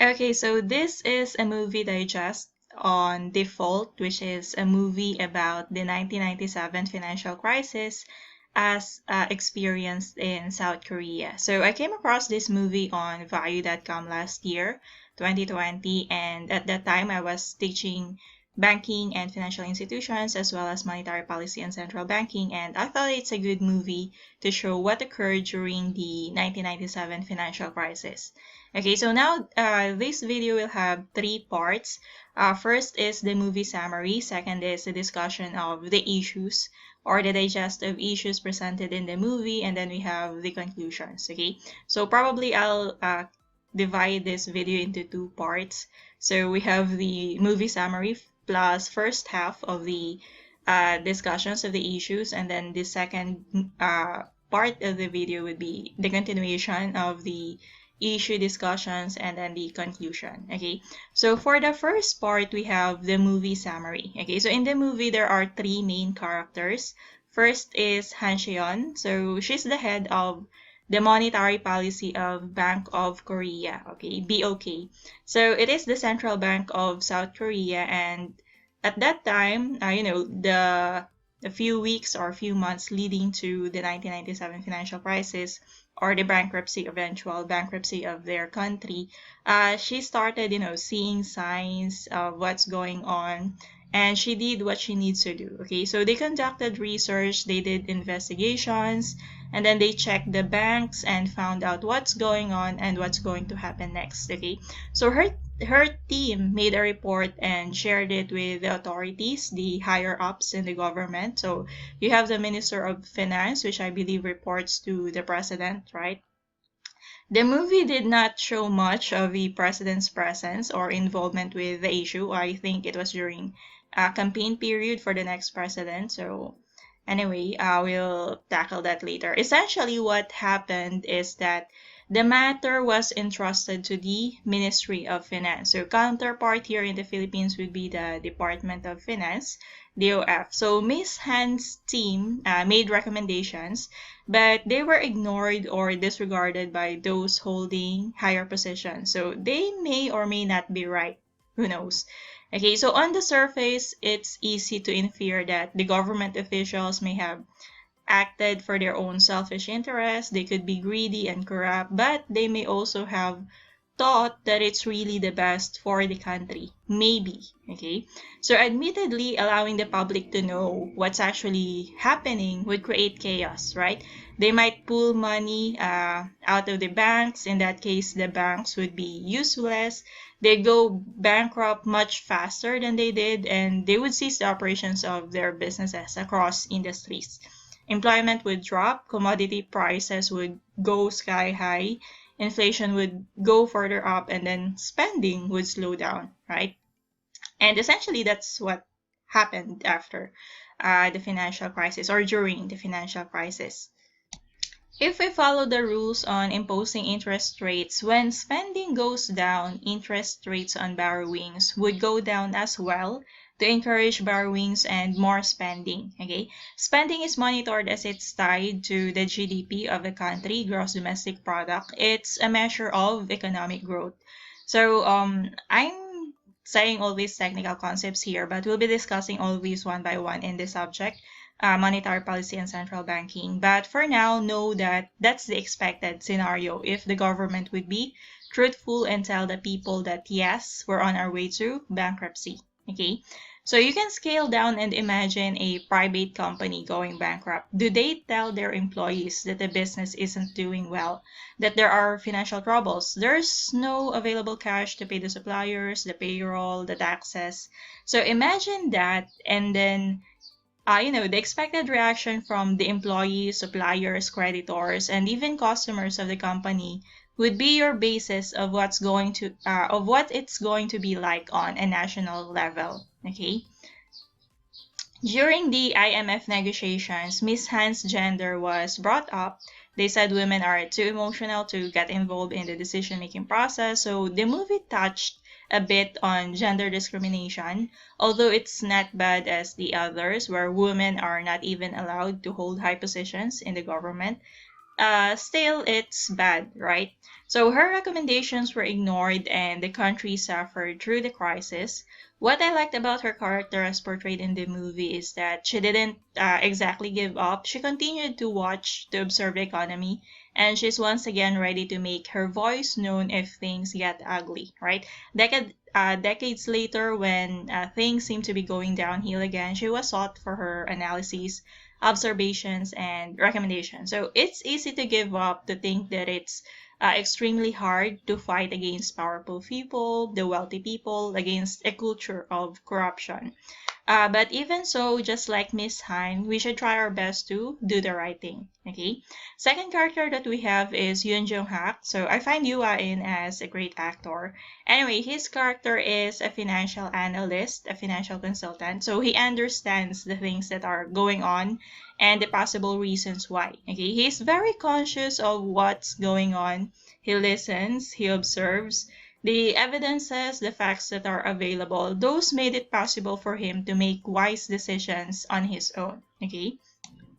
Okay, so this is a movie digest on Default, which is a movie about the 1997 financial crisis as experienced in South Korea. So I came across this movie on Value.com last year, 2020, and at that time I was teaching banking and financial institutions as well as monetary policy and central banking, and I thought it's a good movie to show what occurred during the 1997 financial crisis. Okay, so now this video will have three parts. First is the movie summary. Second is the discussion of the issues or the digest of issues presented in the movie. And then we have the conclusions. Okay, so probably I'll divide this video into two parts. So we have the movie summary plus first half of the discussions of the issues. And then the second part of the video would be the continuation of the issue discussions and then the conclusion. Okay, so for the first part we have the movie summary. Okay, so in the movie there are three main characters. First is Han Seon. So she's the head of the monetary policy of Bank of Korea. Okay, BOK. So it is the central bank of South Korea, and at that time the few weeks or few months leading to the 1997 financial crisis or the eventual bankruptcy of their country, she started, seeing signs of what's going on, and she did what she needs to do. Okay, so they conducted research, they did investigations, and then they checked the banks and found out what's going on and what's going to happen next. Okay, so her team made a report and shared it with the authorities, the higher ups in the government. So you have the Minister of Finance, which I believe reports to the president, right? The movie did not show much of the president's presence or involvement with the issue. I think it was during a campaign period for the next president. So anyway, we'll tackle that later. Essentially, what happened is that the matter was entrusted to the Ministry of Finance. So counterpart here in the Philippines would be the Department of Finance, DOF. So Ms. Han's team made recommendations, but they were ignored or disregarded by those holding higher positions. So they may or may not be right. Who knows? Okay, so on the surface, it's easy to infer that the government officials may have acted for their own selfish interests. They could be greedy and corrupt, but they may also have thought that it's really the best for the country. Maybe. Okay, so admittedly, allowing the public to know what's actually happening would create chaos, right? They might pull money out of the banks. In that case, the banks would be useless. They go bankrupt much faster than they did, and they would cease the operations of their businesses across industries. Employment would drop, commodity prices would go sky high, inflation would go further up, and then spending would slow down, right? And essentially that's what happened after the financial crisis or during the financial crisis. If we follow the rules on imposing interest rates, when spending goes down, interest rates on borrowings would go down as well to encourage borrowings and more spending. Okay, spending is monitored as it's tied to the GDP of the country, gross domestic product. It's a measure of economic growth. So I'm saying all these technical concepts here, but we'll be discussing all these one by one in this subject. Monetary policy and central banking. But for now, know that that's the expected scenario if the government would be truthful and tell the people that yes, we're on our way to bankruptcy. Okay, so you can scale down and imagine a private company going bankrupt. Do they tell their employees that the business isn't doing well, that there are financial troubles? There's no available cash to pay the suppliers, the payroll, the taxes. So imagine that, and then the expected reaction from the employees, suppliers, creditors, and even customers of the company would be your basis of what it's going to be like on a national level. Okay. During the IMF negotiations, Ms. Han's gender was brought up. They said women are too emotional to get involved in the decision-making process. So the movie touched a bit on gender discrimination, although it's not bad as the others, where women are not even allowed to hold high positions in the government. still it's bad, right? So her recommendations were ignored and the country suffered through the crisis. What I liked about her character as portrayed in the movie is that she didn't exactly give up. She continued to watch, to observe the economy, and she's once again ready to make her voice known if things get ugly, right? Decades later, when things seem to be going downhill again, she was sought for her analyses, observations, and recommendations. So it's easy to give up, to think that it's extremely hard to fight against powerful people, the wealthy people, against a culture of corruption. But even so, just like Miss Han, we should try our best to do the right thing. Okay. Second character that we have is Yoon Jong Hak. So I find Yoo In as a great actor. Anyway, his character is a financial analyst, a financial consultant. So he understands the things that are going on and the possible reasons why. Okay. He's very conscious of what's going on. He listens. He observes the evidences, the facts that are available. Those made it possible for him to make wise decisions on his own. Okay.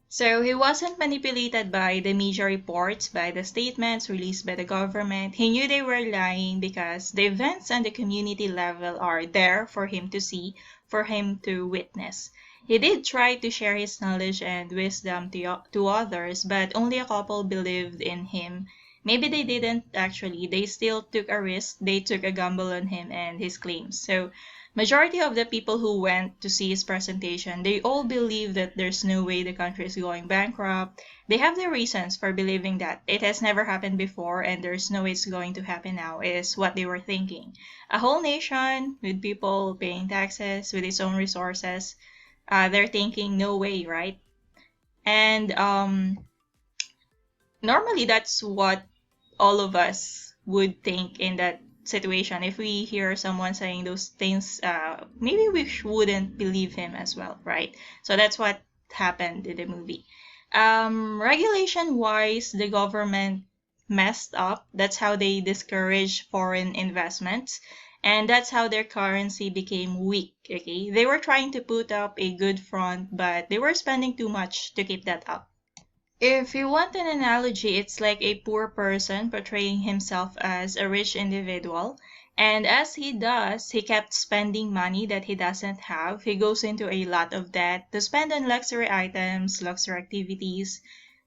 So he wasn't manipulated by the media reports, by the statements released by the government. He knew they were lying because the events on the community level are there for him to see, for him to witness. He did try to share his knowledge and wisdom to others, but only a couple believed in him. Maybe they didn't actually. They still took a risk. They took a gamble on him and his claims. So majority of the people who went to see his presentation, they all believe that there's no way the country is going bankrupt. They have their reasons for believing that it has never happened before and there's no way it's going to happen now, is what they were thinking. A whole nation with people paying taxes, with its own resources, they're thinking no way, right? And normally that's what all of us would think in that situation. If we hear someone saying those things, maybe we wouldn't believe him as well, right? So that's what happened in the movie. Regulation wise, the government messed up. That's how they discouraged foreign investments, and that's how their currency became weak. Okay, they were trying to put up a good front, but they were spending too much to keep that up. If you want an analogy, it's like a poor person portraying himself as a rich individual. And as he does, he kept spending money that he doesn't have. He goes into a lot of debt to spend on luxury items, luxury activities,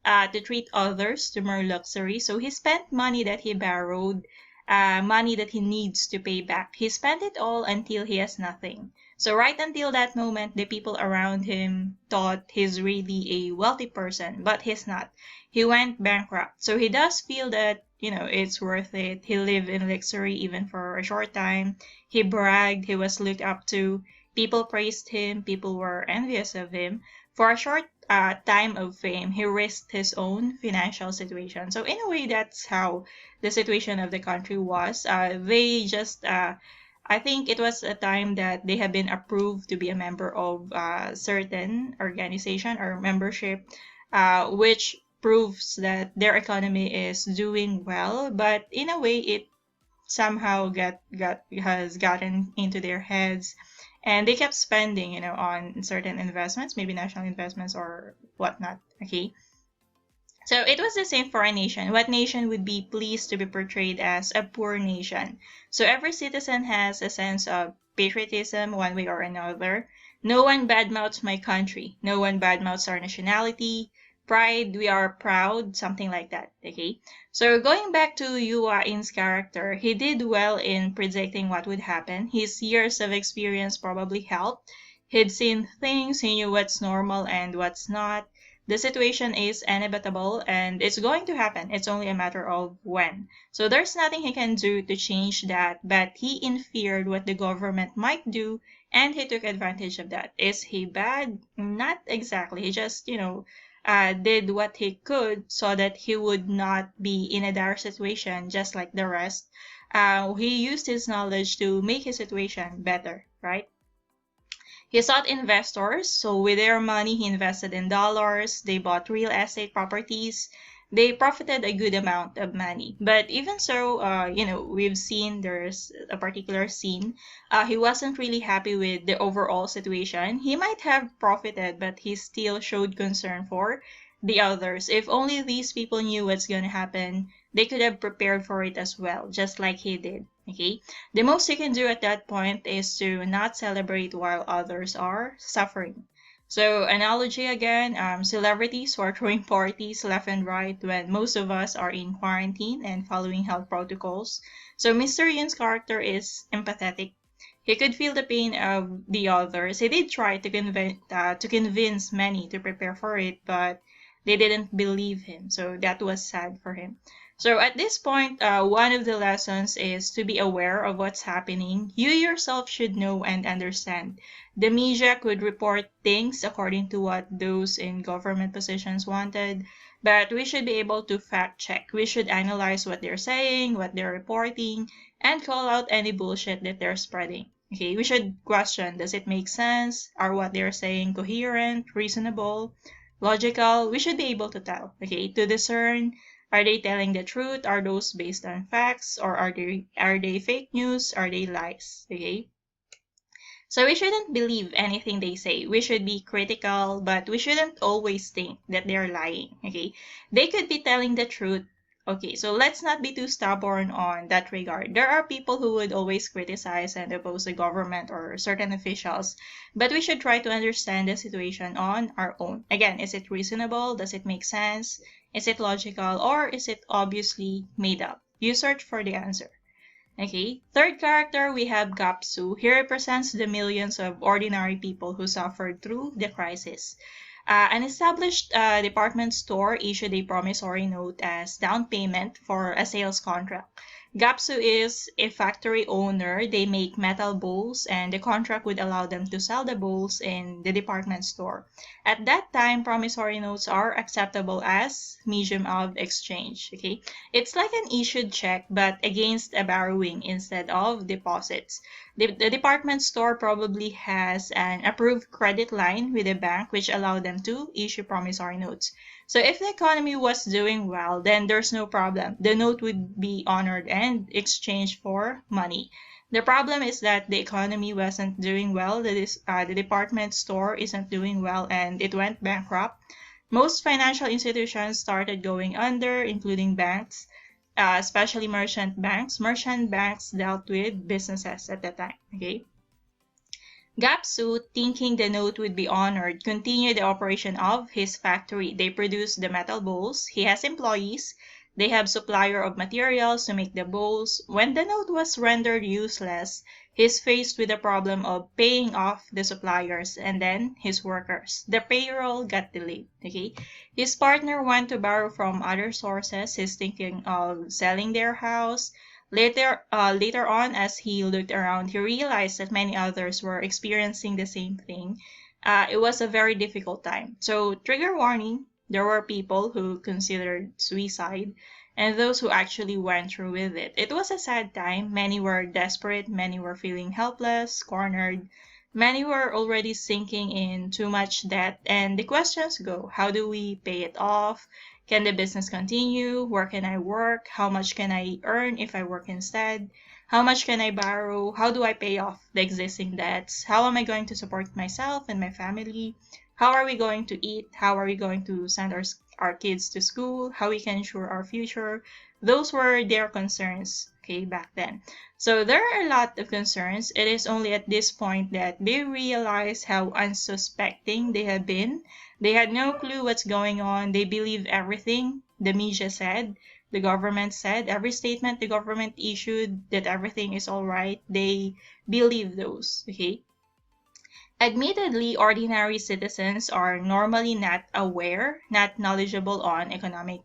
to treat others to more luxury. So he spent money that he borrowed, money that he needs to pay back. He spent it all until he has nothing. So right until that moment, the people around him thought he's really a wealthy person, but he's not. He went bankrupt. So he does feel that, it's worth it. He lived in luxury even for a short time. He bragged, he was looked up to. People praised him, people were envious of him. For a short time of fame, he risked his own financial situation. So in a way, that's how the situation of the country was. They just I think it was a time that they have been approved to be a member of a certain organization or membership, which proves that their economy is doing well. But in a way, it somehow has gotten into their heads, and they kept spending, on certain investments, maybe national investments or whatnot. Okay. So it was the same for a nation. What nation would be pleased to be portrayed as a poor nation? So every citizen has a sense of patriotism one way or another. No one badmouths my country. No one badmouths our nationality. Pride, we are proud, something like that. Okay. So going back to Yoo In's character, he did well in predicting what would happen. His years of experience probably helped. He'd seen things, he knew what's normal and what's not. The situation is inevitable and it's going to happen. It's only a matter of when. So there's nothing he can do to change that, but he inferred what the government might do and he took advantage of that. Is he bad? Not exactly. He just, did what he could so that he would not be in a dire situation just like the rest. He used his knowledge to make his situation better, right? He sought investors, so with their money he invested in dollars, they bought real estate properties, they profited a good amount of money. But even so, we've seen there's a particular scene. He wasn't really happy with the overall situation. He might have profited, but he still showed concern for the others. If only these people knew what's gonna happen, they could have prepared for it as well, just like he did. Okay? The most you can do at that point is to not celebrate while others are suffering. So, analogy again, celebrities who are throwing parties left and right when most of us are in quarantine and following health protocols. So, Mr. Yun's character is empathetic. He could feel the pain of the others. He did try to convince many to prepare for it, but they didn't believe him. So that was sad for him. So at this point, one of the lessons is to be aware of what's happening. You yourself should know and understand. The media could report things according to what those in government positions wanted, but we should be able to fact check. We should analyze what they're saying, what they're reporting, and call out any bullshit that they're spreading. Okay, we should question, does it make sense? Are what they're saying coherent, reasonable, logical? We should be able to tell, okay, to discern, are they telling the truth? Are those based on facts? Or are they fake news? Are they lies? Okay? So we shouldn't believe anything they say. We should be critical, but we shouldn't always think that they're lying, okay? They could be telling the truth. Okay, so let's not be too stubborn on that regard. There are people who would always criticize and oppose the government or certain officials, but we should try to understand the situation on our own. Again, is it reasonable? Does it make sense? Is it logical? Or is it obviously made up? You search for the answer. Okay, third character, we have Gapsu. He represents the millions of ordinary people who suffered through the crisis. An established department store issued a promissory note as down payment for a sales contract. Gapsu is a factory owner. They make metal bowls, and the contract would allow them to sell the bowls in the department store. At that time, promissory notes are acceptable as medium of exchange. Okay, it's like an issued check, but against a borrowing instead of deposits. The department store probably has an approved credit line with a bank which allowed them to issue promissory notes. So if the economy was doing well, then there's no problem. The note would be honored and exchanged for money. The problem is that the economy wasn't doing well, the department store isn't doing well, and it went bankrupt. Most financial institutions started going under, including banks. Especially merchant banks. Merchant banks dealt with businesses at that time, okay? Gapsu, thinking the note would be honored, continued the operation of his factory. They produce the metal bowls. He has employees. They have supplier of materials to make the bowls. When the note was rendered useless, he's faced with the problem of paying off the suppliers and then his workers. The payroll got delayed, okay? His partner went to borrow from other sources. He's thinking of selling their house. Later on, as he looked around, he realized that many others were experiencing the same thing. It was a very difficult time. So, trigger warning, there were people who considered suicide and those who actually went through with it. It was a sad time. Many were desperate, many were feeling helpless, cornered. Many were already sinking in too much debt, and the questions go, how do we pay it off? Can the business continue? Where can I work? How much can I earn if I work instead? How much can I borrow? How do I pay off the existing debts? How am I going to support myself and my family? How are we going to eat? How are we going to send our kids to school? How we can ensure our future? Those were their concerns, okay, back then. So there are a lot of concerns. It is only at this point that they realize how unsuspecting they have been. They had no clue what's going on. They believe everything the media said, the government said, every statement the government issued that everything is all right. They believe those, okay? Admittedly, ordinary citizens are normally not aware, not knowledgeable on economic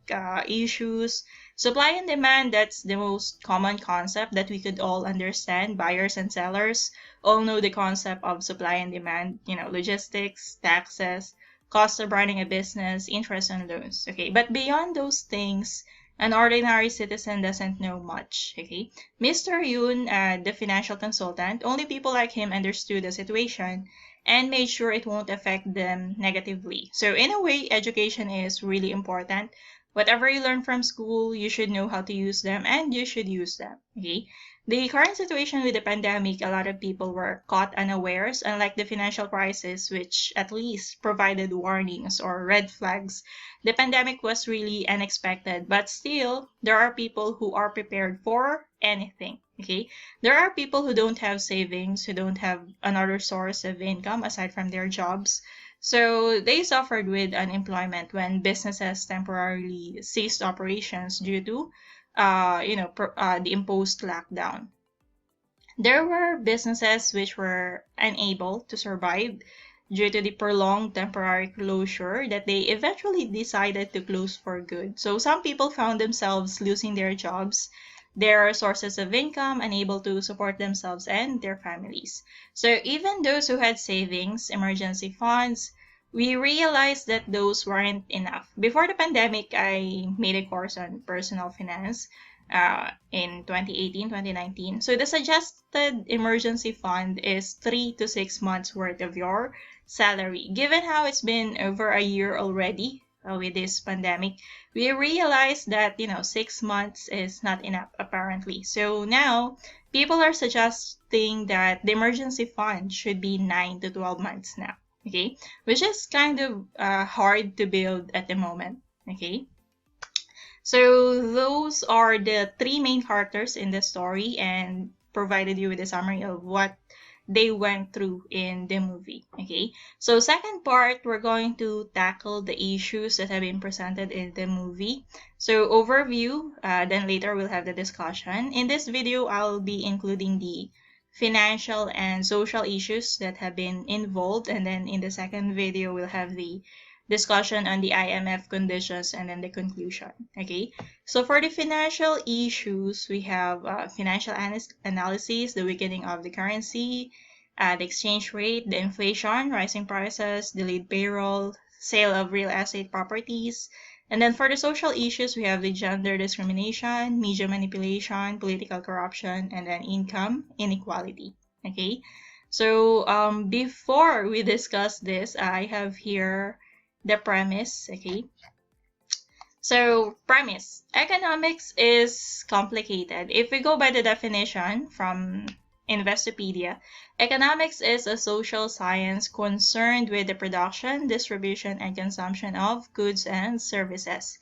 issues. Supply and demand, that's the most common concept that we could all understand. Buyers and sellers all know the concept of supply and demand, logistics, taxes, cost of running a business, interest and loans. Okay, but beyond those things, an ordinary citizen doesn't know much, okay? Mr. Yoon, the financial consultant, only people like him understood the situation and made sure it won't affect them negatively. So in a way, education is really important, Whatever you learn from school, you should know how to use them, and you should use them, okay? The current situation with the pandemic, a lot of people were caught unawares, unlike the financial crisis, which at least provided warnings or red flags. The pandemic was really unexpected, but still, there are people who are prepared for anything, okay? There are people who don't have savings, who don't have another source of income aside from their jobs. So they suffered with unemployment when businesses temporarily ceased operations due to, the imposed lockdown. There were businesses which were unable to survive due to the prolonged temporary closure that they eventually decided to close for good. So some people found themselves losing their jobs, their sources of income, unable to support themselves and their families. So even those who had savings, emergency funds, we realized that those weren't enough. Before the pandemic, I made a course on personal finance in 2018, 2019. So the suggested emergency fund is 3 to 6 months worth of your salary. Given how it's been over a year already with this pandemic, we realized that 6 months is not enough apparently. So now people are suggesting that the emergency fund should be 9 to 12 months now, okay, which is kind of hard to build at the moment, okay. So those are the three main characters in the story, and provided you with a summary of what they went through in the movie, okay? So second part, we're going to tackle the issues that have been presented in the movie. So overview, then later we'll have the discussion. In this video, I'll be including the financial and social issues that have been involved, and then in the second video, we'll have the discussion on the IMF conditions and then the conclusion, okay? So for the financial issues, we have financial analysis, the weakening of the currency, the exchange rate, the inflation, rising prices, delayed payroll, sale of real estate properties. And then for the social issues, we have the gender discrimination, media manipulation, political corruption, and then income inequality, okay? So before we discuss this, I have here the premise, okay? So premise, economics is complicated. If we go by the definition from Investopedia, economics is a social science concerned with the production, distribution, and consumption of goods and services.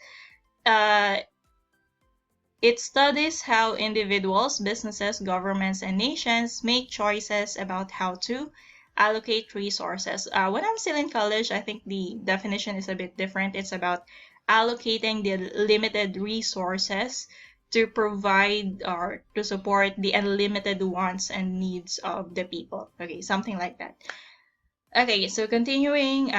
It studies how individuals, businesses, governments, and nations make choices about how to allocate resources. When I'm still in college, I think the definition is a bit different. It's about allocating the limited resources to provide or to support the unlimited wants and needs of the people. Okay, something like that. Okay, so continuing,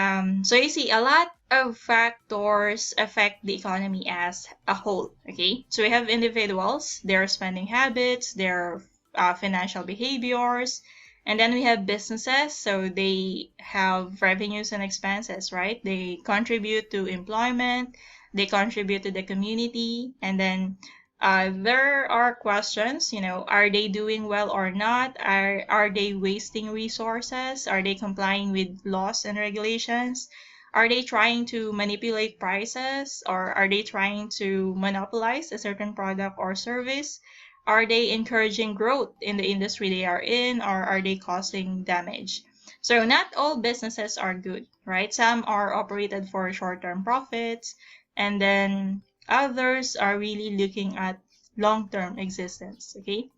so you see a lot of factors affect the economy as a whole, okay? So we have individuals, their spending habits, their financial behaviors, and then we have businesses, so they have revenues and expenses, right? They contribute to employment, they contribute to the community, and then there are questions, are they doing well or not? Are they wasting resources? Are they complying with laws and regulations? Are they trying to manipulate prices? Or are they trying to monopolize a certain product or service? Are they encouraging growth in the industry they are in, or are they causing damage? So not all businesses are good, right? Some are operated for short-term profits, and then others are really looking at long-term existence, okay?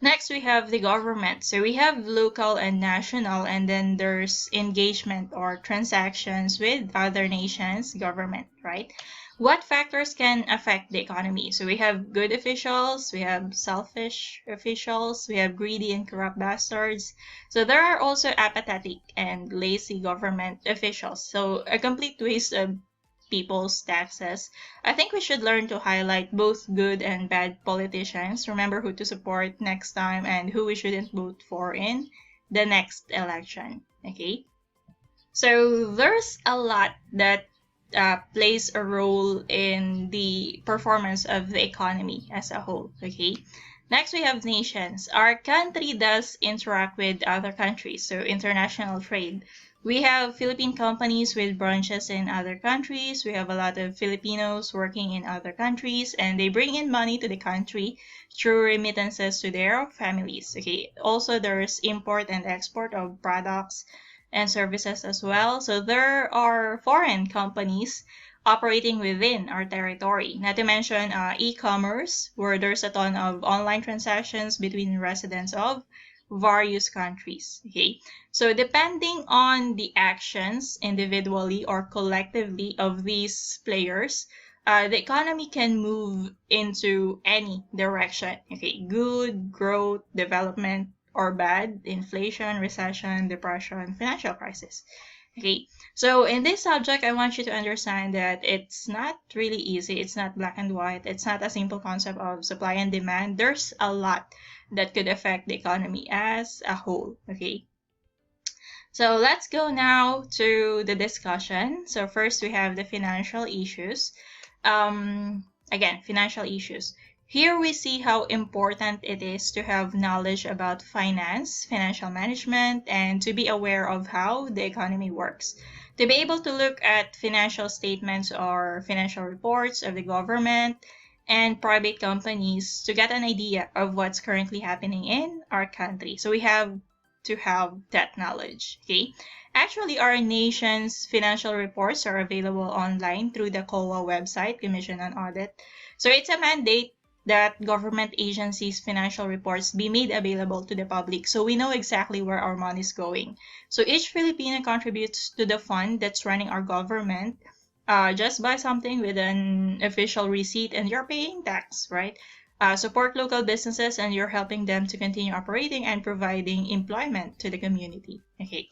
Next, we have the government. So we have local and national, and then there's engagement or transactions with other nations' government, right? What factors can affect the economy? So we have good officials, we have selfish officials, we have greedy and corrupt bastards. So there are also apathetic and lazy government officials. So a complete waste of people's taxes. I think we should learn to highlight both good and bad politicians, remember who to support next time and who we shouldn't vote for in the next election, okay? So there's a lot that plays a role in the performance of the economy as a whole, okay? Next, we have nations. Our country does interact with other countries, so international trade. We have Philippine companies with branches in other countries. We have a lot of Filipinos working in other countries, and they bring in money to the country through remittances to their families. Okay. Also, there's import and export of products and services as well. So there are foreign companies operating within our territory. Not to mention e-commerce, where there's a ton of online transactions between residents of various countries. Okay, so depending on the actions individually or collectively of these players, the economy can move into any direction. Okay, good, growth, development, or bad, inflation, recession, depression, financial crisis. Okay, so in this subject, I want you to understand that it's not really easy. It's not black and white. It's not a simple concept of supply and demand. There's a lot that could affect the economy as a whole. Okay, so let's go now to the discussion. So first we have the financial issues. Again, financial issues. Here we see how important it is to have knowledge about finance, financial management, and to be aware of how the economy works. To be able to look at financial statements or financial reports of the government and private companies to get an idea of what's currently happening in our country. So we have to have that knowledge. Okay. Actually, our nation's financial reports are available online through the COA website, Commission on Audit. So it's a mandate that government agencies' financial reports be made available to the public so we know exactly where our money is going. So each Filipino contributes to the fund that's running our government. Just buy something with an official receipt and you're paying tax, right? Support local businesses and you're helping them to continue operating and providing employment to the community. Okay.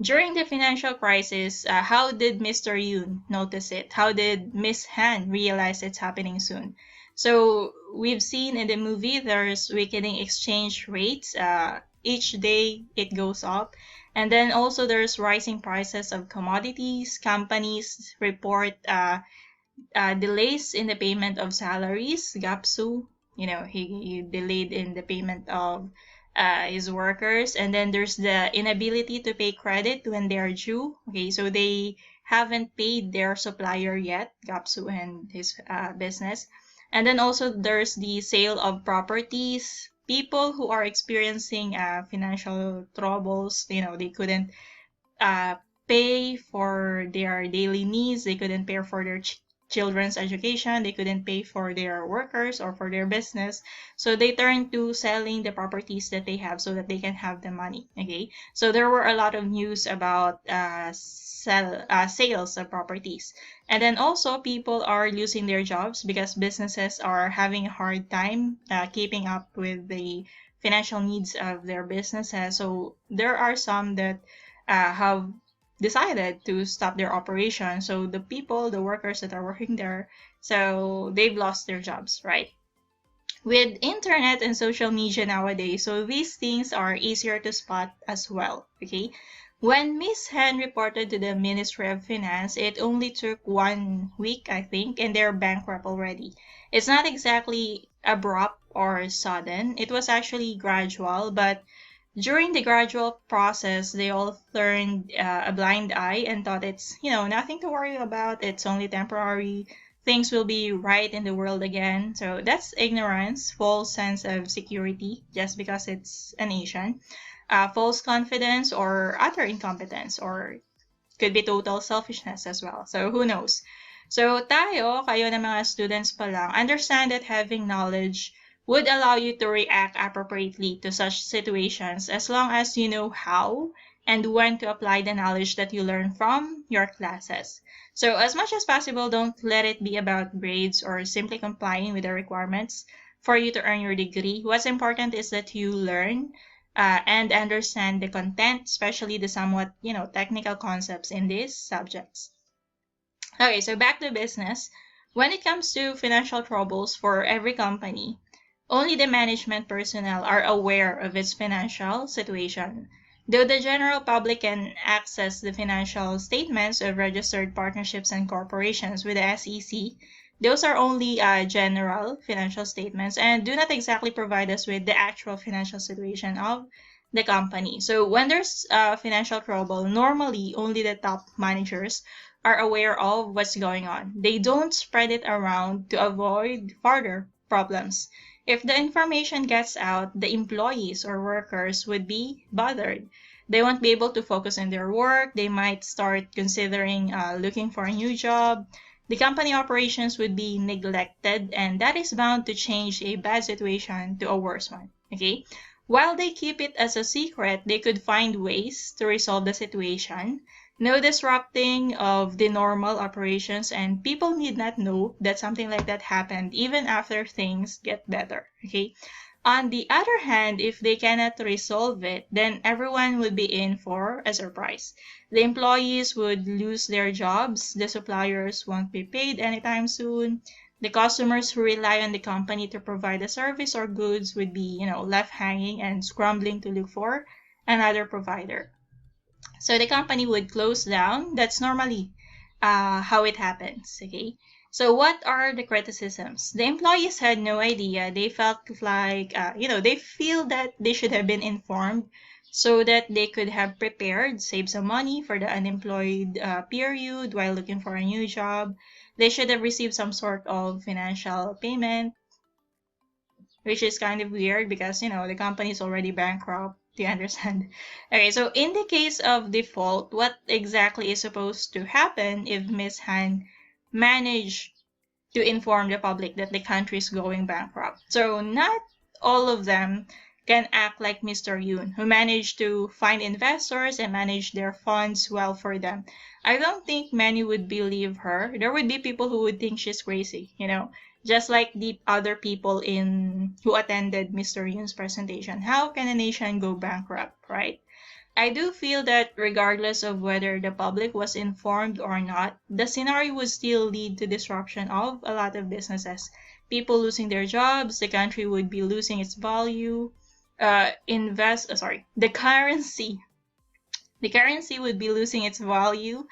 During the financial crisis, how did Mr. Yoon notice it? How did Miss Han realize it's happening soon? So we've seen in the movie there's weakening exchange rates. Each day it goes up. And then also there's rising prices of commodities. Companies report delays in the payment of salaries. Gapsu, he delayed in the payment of his workers. And then there's the inability to pay credit when they are due. Okay, so they haven't paid their supplier yet, Gapsu and his business. And then also there's the sale of properties. People who are experiencing financial troubles, they couldn't pay for their daily needs. They couldn't pay for their children's education. They couldn't pay for their workers or for their business. So they turned to selling the properties that they have so that they can have the money. Okay. So there were a lot of news about sales of properties. And then also people are losing their jobs because businesses are having a hard time keeping up with the financial needs of their businesses. So there are some that have decided to stop their operation. So the workers that are working there, so they've lost their jobs, right? With internet and social media nowadays, so these things are easier to spot as well, okay? When Miss Han reported to the Ministry of Finance, it only took 1 week, I think, and they're bankrupt already. It's not exactly abrupt or sudden. It was actually gradual, but during the gradual process, they all turned a blind eye and thought it's, nothing to worry about. It's only temporary. Things will be right in the world again. So that's ignorance, false sense of security, just because it's a nation. False confidence or utter incompetence, or could be total selfishness as well. So who knows? So kayo na mga students pa lang, understand that having knowledge would allow you to react appropriately to such situations as long as you know how and when to apply the knowledge that you learn from your classes. So as much as possible, don't let it be about grades or simply complying with the requirements for you to earn your degree. What's important is that you learn and understand the content, especially the somewhat, technical concepts in these subjects. Okay, so back to business. When it comes to financial troubles for every company, only the management personnel are aware of its financial situation. Though the general public can access the financial statements of registered partnerships and corporations with the SEC, those are only general financial statements and do not exactly provide us with the actual financial situation of the company. So when there's financial trouble, normally only the top managers are aware of what's going on. They don't spread it around to avoid further problems. If the information gets out, the employees or workers would be bothered. They won't be able to focus on their work. They might start considering looking for a new job. The company operations would be neglected, and that is bound to change a bad situation to a worse one. Okay? While they keep it as a secret, they could find ways to resolve the situation. No disrupting of the normal operations, and people need not know that something like that happened even after things get better. Okay? On the other hand, if they cannot resolve it, then everyone would be in for a surprise. The employees would lose their jobs, the suppliers won't be paid anytime soon, the customers who rely on the company to provide a service or goods would be, left hanging and scrambling to look for another provider. So the company would close down. That's normally how it happens, okay? So what are the criticisms? The employees had no idea. They felt like, they feel that they should have been informed so that they could have prepared, save some money for the unemployed period while looking for a new job. They should have received some sort of financial payment, which is kind of weird because, the company is already bankrupt. Do you understand? Okay, so in the case of default, what exactly is supposed to happen if Miss Han managed to inform the public that the country is going bankrupt? So not all of them can act like Mr. Yoon, who managed to find investors and manage their funds well for them. I don't think many would believe her. There would be people who would think she's crazy, just like the other people who attended Mr. Yoon's presentation. How can a nation go bankrupt, right? I do feel that regardless of whether the public was informed or not, the scenario would still lead to disruption of a lot of businesses. People losing their jobs, the country would be losing its value, the currency would be losing its value.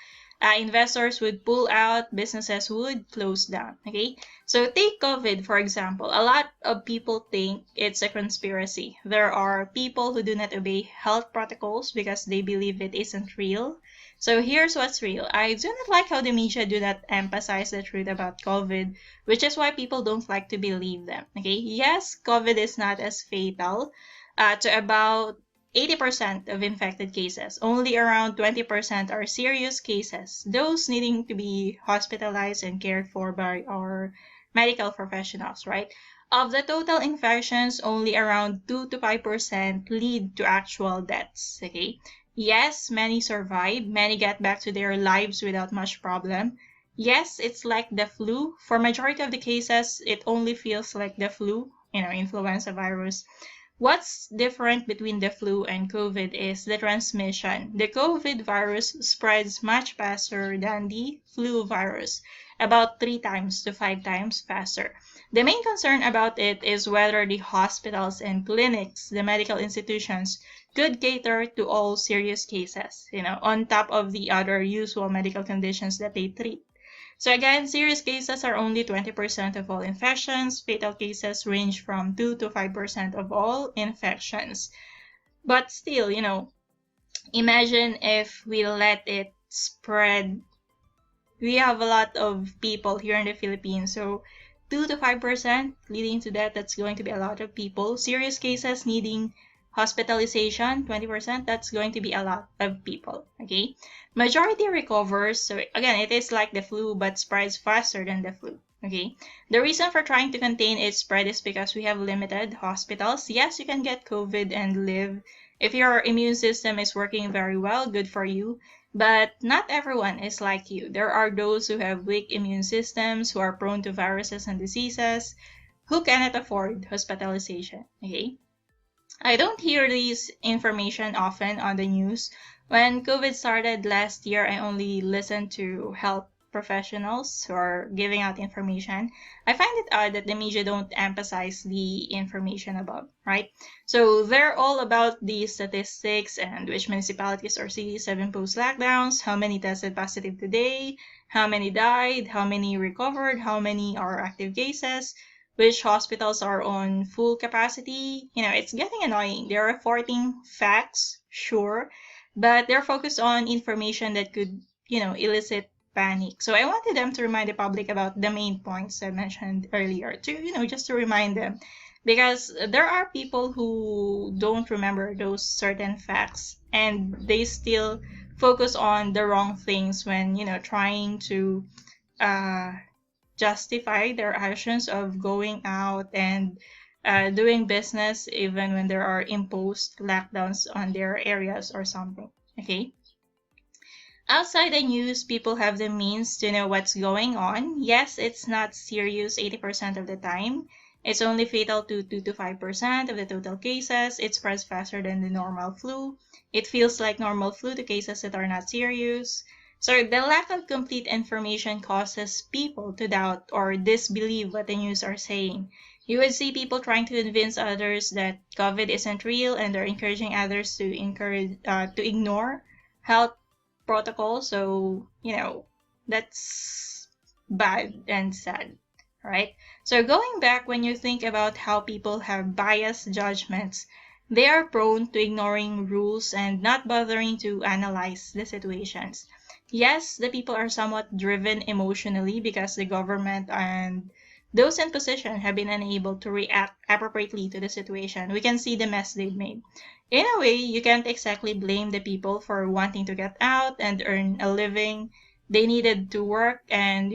Investors would pull out, businesses would close down. Okay, so take COVID for example. A lot of people think it's a conspiracy. There are people who do not obey health protocols because they believe it isn't real. So here's what's real. I do not like how the media do not emphasize the truth about COVID, which is why people don't like to believe them. Okay, yes, COVID is not as fatal to about 80% of infected cases. Only around 20% are serious cases, those needing to be hospitalized and cared for by our medical professionals, right? Of the total infections, only around 2 to 5% lead to actual deaths, okay? Yes, many survive, many get back to their lives without much problem. Yes, it's like the flu. For majority of the cases, it only feels like the flu, influenza virus. What's different between the flu and COVID is the transmission. The COVID virus spreads much faster than the flu virus, about 3 times to 5 times faster. The main concern about it is whether the hospitals and clinics, the medical institutions, could cater to all serious cases, on top of the other usual medical conditions that they treat. So again, serious cases are only 20% of all infections. Fatal cases range from 2 to 5% of all infections. But still, imagine if we let it spread. We have a lot of people here in the Philippines, so 2 to 5% leading to that, that's going to be a lot of people. Serious cases needing hospitalization, 20%, that's going to be a lot of people, okay? Majority recovers, so again, it is like the flu but spreads faster than the flu, okay? The reason for trying to contain its spread is because we have limited hospitals. Yes, you can get COVID and live. If your immune system is working very well, good for you. But not everyone is like you. There are those who have weak immune systems, who are prone to viruses and diseases, who cannot afford hospitalization, okay? I don't hear this information often on the news. When COVID started last year, I only listened to health professionals who are giving out information. I find it odd that the media don't emphasize the information above, right? So they're all about the statistics and which municipalities or cities have imposed lockdowns, how many tested positive today, how many died, how many recovered, how many are active cases. which hospitals are on full capacity. It's getting annoying. They're reporting facts, sure, but they're focused on information that could, elicit panic. So I wanted them to remind the public about the main points I mentioned earlier, to, just to remind them. Because there are people who don't remember those certain facts and they still focus on the wrong things when, trying to justify their actions of going out and doing business even when there are imposed lockdowns on their areas or something. Okay. Outside the news, people have the means to know what's going on. Yes, it's not serious 80% of the time. It's only fatal to 2 to 5% of the total cases. It spreads faster than the normal flu. It feels like normal flu to cases that are not serious. So the lack of complete information causes people to doubt or disbelieve what the news are saying. You would see people trying to convince others that COVID isn't real, and they're encouraging others to ignore health protocol. So, that's bad and sad, right? So going back, when you think about how people have biased judgments, they are prone to ignoring rules and not bothering to analyze the situations. Yes, the people are somewhat driven emotionally because the government and those in position have been unable to react appropriately to the situation. We can see the mess they've made. In a way, you can't exactly blame the people for wanting to get out and earn a living. They needed to work and,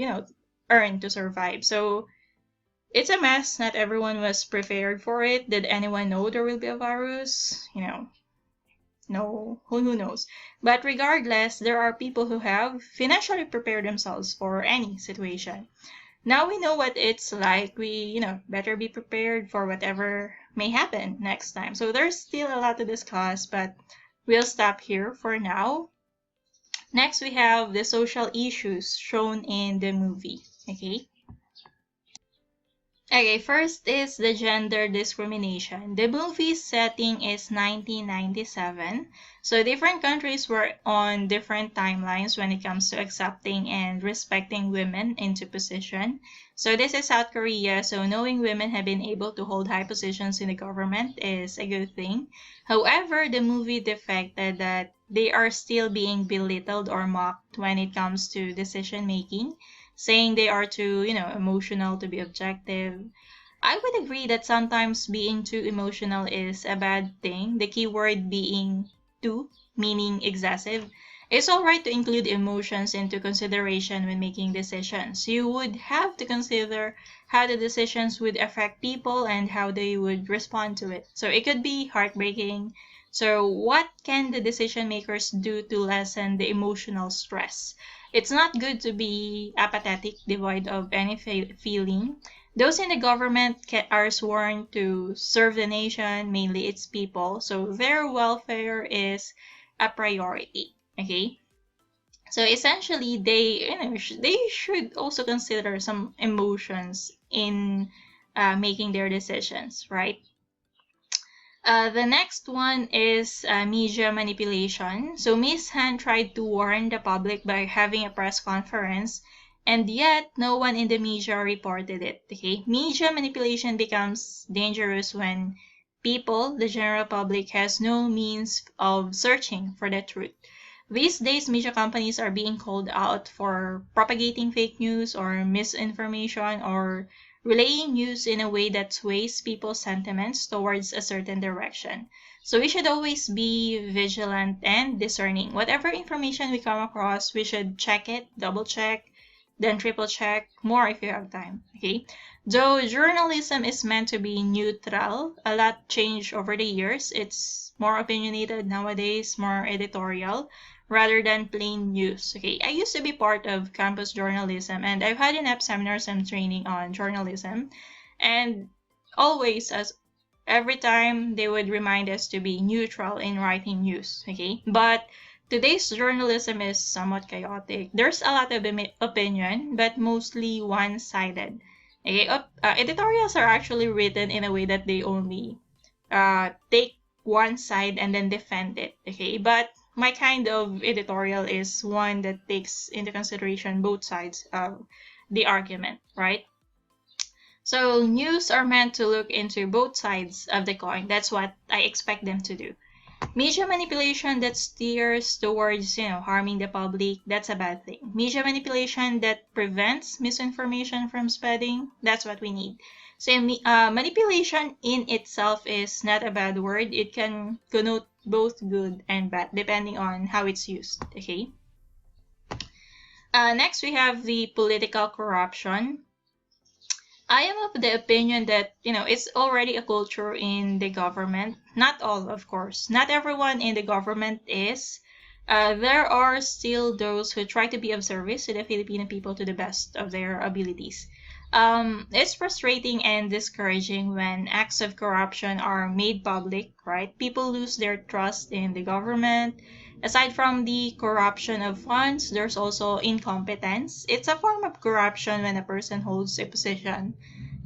earn to survive. So it's a mess. Not everyone was prepared for it. Did anyone know there will be a virus? No, who knows? But regardless, there are people who have financially prepared themselves for any situation. Now we know what it's like. We, better be prepared for whatever may happen next time. So there's still a lot to discuss, but we'll stop here for now. Next, we have the social issues shown in the movie. Okay, first is the gender discrimination. The movie's setting is 1997, so different countries were on different timelines when it comes to accepting and respecting women into position. So this is South Korea, so knowing women have been able to hold high positions in the government is a good thing. However, the movie depicted that they are still being belittled or mocked when it comes to decision making, saying they are too, emotional to be objective. I would agree that sometimes being too emotional is a bad thing. The key word being too, meaning excessive. It's alright to include emotions into consideration when making decisions. You would have to consider how the decisions would affect people and how they would respond to it. So it could be heartbreaking. So what can the decision makers do to lessen the emotional stress? It's not good to be apathetic, devoid of any feeling. Those in the government are sworn to serve the nation, mainly its people, so their welfare is a priority. Okay, so essentially they should also consider some emotions in making their decisions, right? The next one is media manipulation. So Miss Han tried to warn the public by having a press conference, and yet no one in the media reported it. Okay, media manipulation becomes dangerous when people, the general public, has no means of searching for the truth. These days, media companies are being called out for propagating fake news or misinformation or relaying news in a way that sways people's sentiments towards a certain direction. So we should always be vigilant and discerning. Whatever information we come across, we should check it, double check, then triple check, more if you have time. Okay. Though journalism is meant to be neutral, a lot changed over the years. It's more opinionated nowadays, more editorial, rather than plain news. Okay, I used to be part of campus journalism, and I've had enough seminars and training on journalism, and always, as every time, they would remind us to be neutral in writing news. Okay, but today's journalism is somewhat chaotic. There's a lot of opinion, but mostly one-sided. Okay, editorials are actually written in a way that they only take one side and then defend it. Okay, but my kind of editorial is one that takes into consideration both sides of the argument, right? So news are meant to look into both sides of the coin. That's what I expect them to do. Media manipulation that steers towards, harming the public, that's a bad thing. Media manipulation that prevents misinformation from spreading, that's what we need. So manipulation in itself is not a bad word. It can connote both good and bad depending on how it's used, okay? Next, we have the political corruption. I am of the opinion that, it's already a culture in the government. Not all, of course. Not everyone in the government is. There are still those who try to be of service to the Filipino people to the best of their abilities. It's frustrating and discouraging when acts of corruption are made public, right? People lose their trust in the government. Aside from the corruption of funds, there's also incompetence. It's a form of corruption when a person holds a position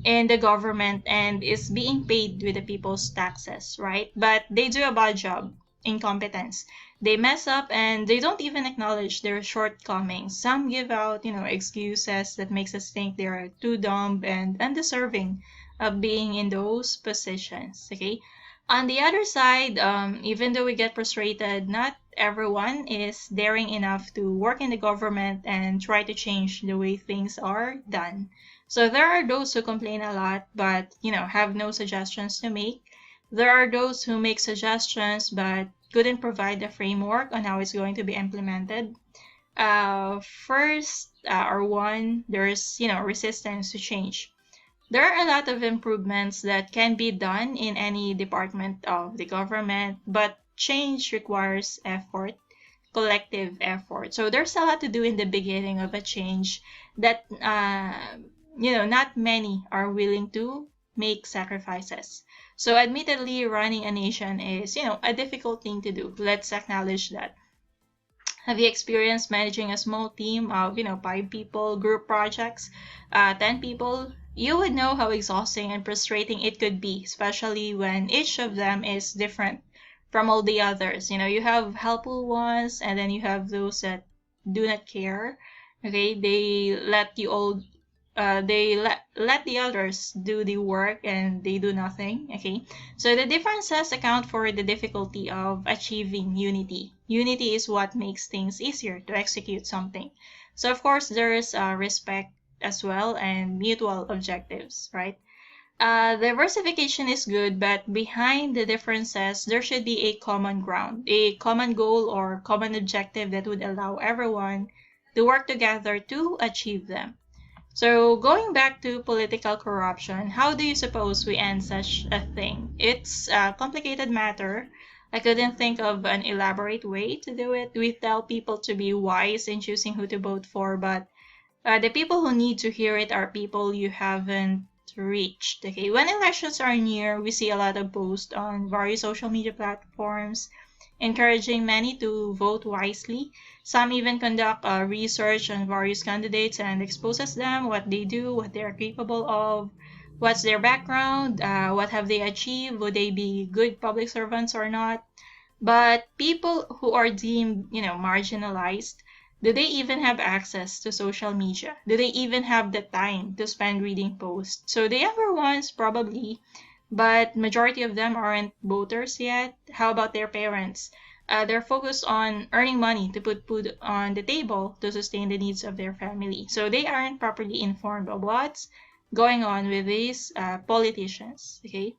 in the government and is being paid with the people's taxes, right? But they do a bad job. Incompetence. They mess up and they don't even acknowledge their shortcomings. Some give out, excuses that makes us think they are too dumb and undeserving of being in those positions, okay? On the other side, even though we get frustrated, not everyone is daring enough to work in the government and try to change the way things are done. So there are those who complain a lot but, have no suggestions to make. There are those who make suggestions but couldn't provide the framework on how it's going to be implemented. First, or one, there's, resistance to change. There are a lot of improvements that can be done in any department of the government, but change requires effort, collective effort. So there's a lot to do in the beginning of a change that, not many are willing to make sacrifices. So admittedly, running a nation is, a difficult thing to do. Let's acknowledge that. Have you experienced managing a small team of, 5 people, group projects, 10 people? You would know how exhausting and frustrating it could be, especially when each of them is different from all the others. You have helpful ones, and then you have those that do not care. Okay, they let you all they let the others do the work and they do nothing. Okay, so the differences account for the difficulty of achieving unity. Unity is what makes things easier to execute something. So of course there is respect as well and mutual objectives, right? Diversification is good, but behind the differences there should be a common ground, a common goal or common objective that would allow everyone to work together to achieve them. So going back to political corruption, how do you suppose we end such a thing? It's a complicated matter. I couldn't think of an elaborate way to do it. We tell people to be wise in choosing who to vote for, but the people who need to hear it are people you haven't reached. Okay, when elections are near, we see a lot of posts on various social media platforms encouraging many to vote wisely. Some even conduct research on various candidates and exposes them, what they do, what they are capable of, what's their background, what have they achieved, would they be good public servants or not. But people who are deemed, marginalized, do they even have access to social media? Do they even have the time to spend reading posts? So the younger ones probably, but majority of them aren't voters yet. How about their parents? They're focused on earning money to put food on the table to sustain the needs of their family. So they aren't properly informed of what's going on with these politicians, okay?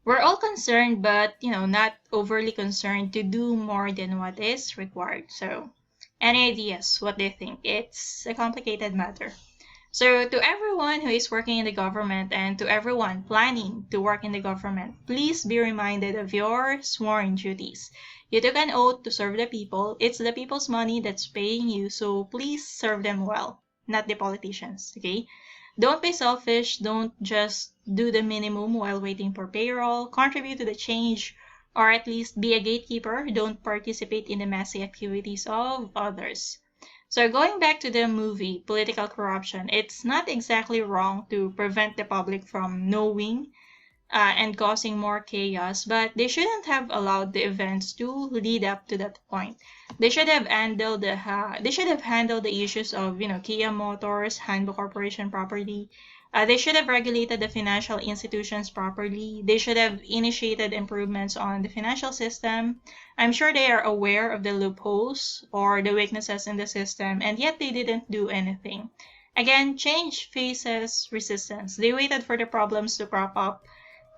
We're all concerned, but, not overly concerned to do more than what is required. So any ideas what they think? It's a complicated matter. So to everyone who is working in the government and to everyone planning to work in the government, please be reminded of your sworn duties. You took an oath to serve the people. It's the people's money that's paying you, so please serve them well, not the politicians, okay? Don't be selfish. Don't just do the minimum while waiting for payroll. Contribute to the change, or at least be a gatekeeper. Don't participate in the messy activities of others. So going back to the movie, Political Corruption, it's not exactly wrong to prevent the public from knowing and causing more chaos, but they shouldn't have allowed the events to lead up to that point. They should have handled the issues of, Kia Motors, Hanbo Corporation properly. They should have regulated the financial institutions properly. They should have initiated improvements on the financial system. I'm sure they are aware of the loopholes or the weaknesses in the system, and yet they didn't do anything. Again, change faces resistance. They waited for the problems to crop up,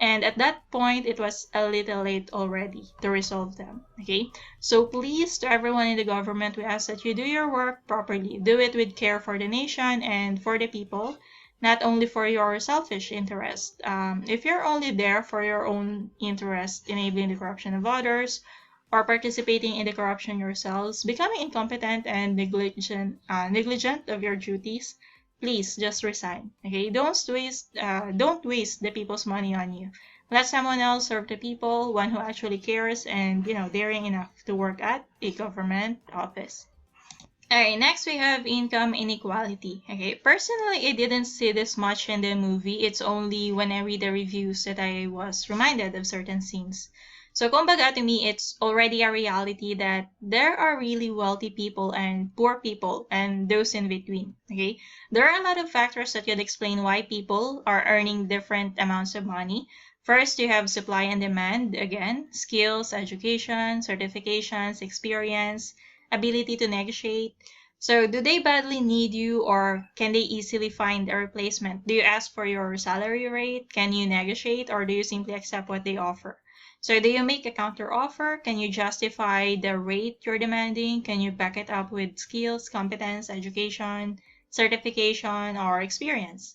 and at that point, it was a little late already to resolve them. Okay? So please, to everyone in the government, we ask that you do your work properly. Do it with care for the nation and for the people, not only for your selfish interest. If you're only there for your own interest, enabling the corruption of others, or participating in the corruption yourselves, becoming incompetent and negligent of your duties, please just resign. Okay, don't waste the people's money on you. Let someone else serve the people, one who actually cares and daring enough to work at a government office. Alright, next we have income inequality. Okay, personally, I didn't see this much in the movie. It's only when I read the reviews that I was reminded of certain scenes. So, kumbaga, to me, it's already a reality that there are really wealthy people and poor people and those in between, okay? There are a lot of factors that could explain why people are earning different amounts of money. First, you have supply and demand, again, skills, education, certifications, experience, ability to negotiate. So, do they badly need you or can they easily find a replacement? Do you ask for your salary rate? Can you negotiate or do you simply accept what they offer? So do you make a counter offer? Can you justify the rate you're demanding? Can you back it up with skills, competence, education, certification, or experience?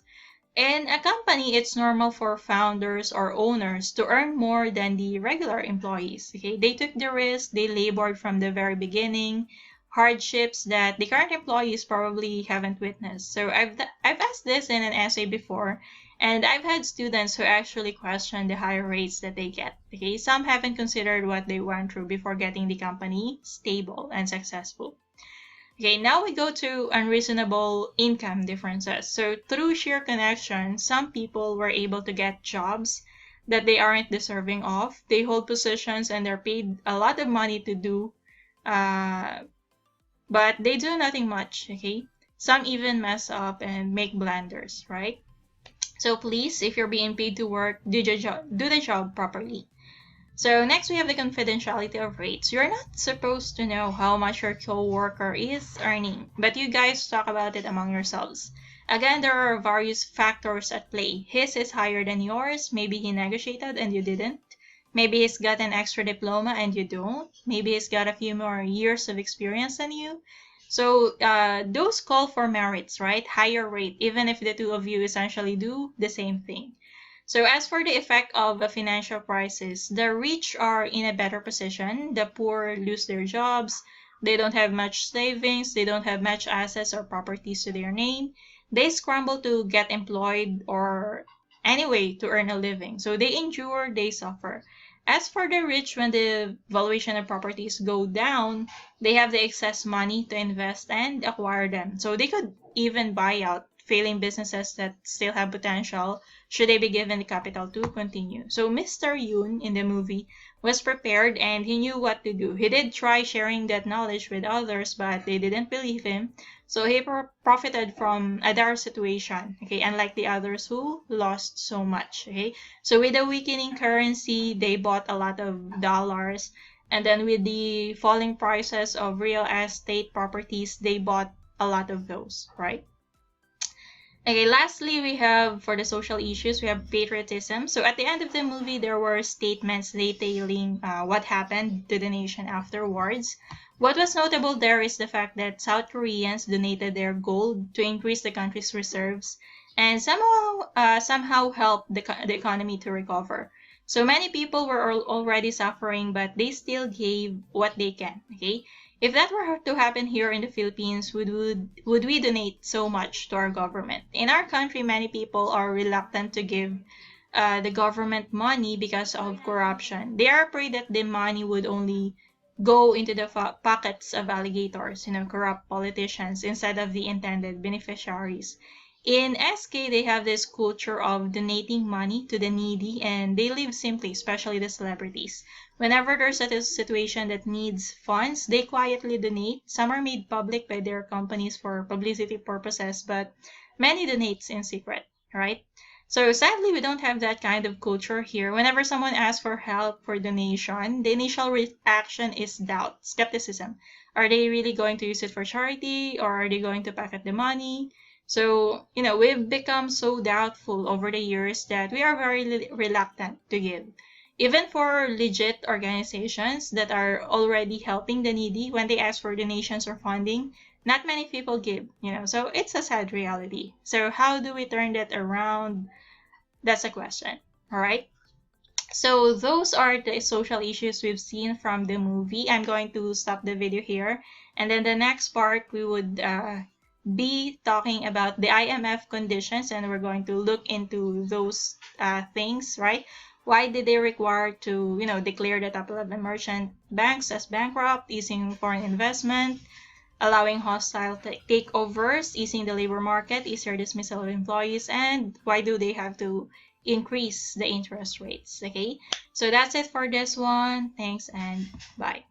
In a company, it's normal for founders or owners to earn more than the regular employees. Okay, they took the risk, they labored from the very beginning, hardships that the current employees probably haven't witnessed. So I've asked this in an essay before, and I've had students who actually question the higher rates that they get. Okay, some haven't considered what they went through before getting the company stable and successful. Okay, now we go to unreasonable income differences. So through sheer connection, some people were able to get jobs that they aren't deserving of. They hold positions and they're paid a lot of money to do, but they do nothing much, okay? Some even mess up and make blunders, right? So please, if you're being paid to work, do the job properly. So next we have the confidentiality of rates. You're not supposed to know how much your co-worker is earning, but you guys talk about it among yourselves. Again, there are various factors at play. His is higher than yours. Maybe he negotiated and you didn't. Maybe he's got an extra diploma and you don't. Maybe he's got a few more years of experience than you. So those call for merits, right? Higher rate, even if the two of you essentially do the same thing. So as for the effect of a financial crisis, the rich are in a better position. The poor lose their jobs. They don't have much savings. They don't have much assets or properties to their name. They scramble to get employed or anyway to earn a living. So they endure, they suffer. As for the rich, when the valuation of properties go down, they have the excess money to invest and acquire them. So they could even buy out failing businesses that still have potential should they be given the capital to continue. So Mr. Yoon in the movie was prepared and he knew what to do. He did try sharing that knowledge with others, but they didn't believe him. So he profited from a dire situation, okay, unlike the others who lost so much, okay. So with the weakening currency, they bought a lot of dollars. And then with the falling prices of real estate properties, they bought a lot of those, right? Okay, lastly, we have, for the social issues, we have patriotism. So at the end of the movie, there were statements detailing what happened to the nation afterwards. What was notable there is the fact that South Koreans donated their gold to increase the country's reserves and somehow helped the economy to recover. So many people were already suffering, but they still gave what they can, okay? If that were to happen here in the Philippines, would we donate so much to our government? In our country, many people are reluctant to give the government money because of corruption. They are afraid that the money would only go into the pockets of alligators, corrupt politicians, instead of the intended beneficiaries. In SK, they have this culture of donating money to the needy, and they live simply, especially the celebrities. Whenever there's a situation that needs funds, they quietly donate. Some are made public by their companies for publicity purposes, but many donates in secret, right? So sadly, we don't have that kind of culture here. Whenever someone asks for help for donation, the initial reaction is doubt, skepticism. Are they really going to use it for charity, or are they going to pocket the money? So, we've become so doubtful over the years that we are very reluctant to give. Even for legit organizations that are already helping the needy, when they ask for donations or funding, not many people give, so it's a sad reality. So how do we turn that around? That's a question. All right. So those are the social issues we've seen from the movie. I'm going to stop the video here. And then the next part, we would be talking about the IMF conditions, and we're going to look into those things, right? Why did they require to, declare the top 11 merchant banks as bankrupt, easing foreign investment, allowing hostile takeovers, easing the labor market, easier dismissal of employees, and why do they have to increase the interest rates? Okay, so that's it for this one. Thanks and bye.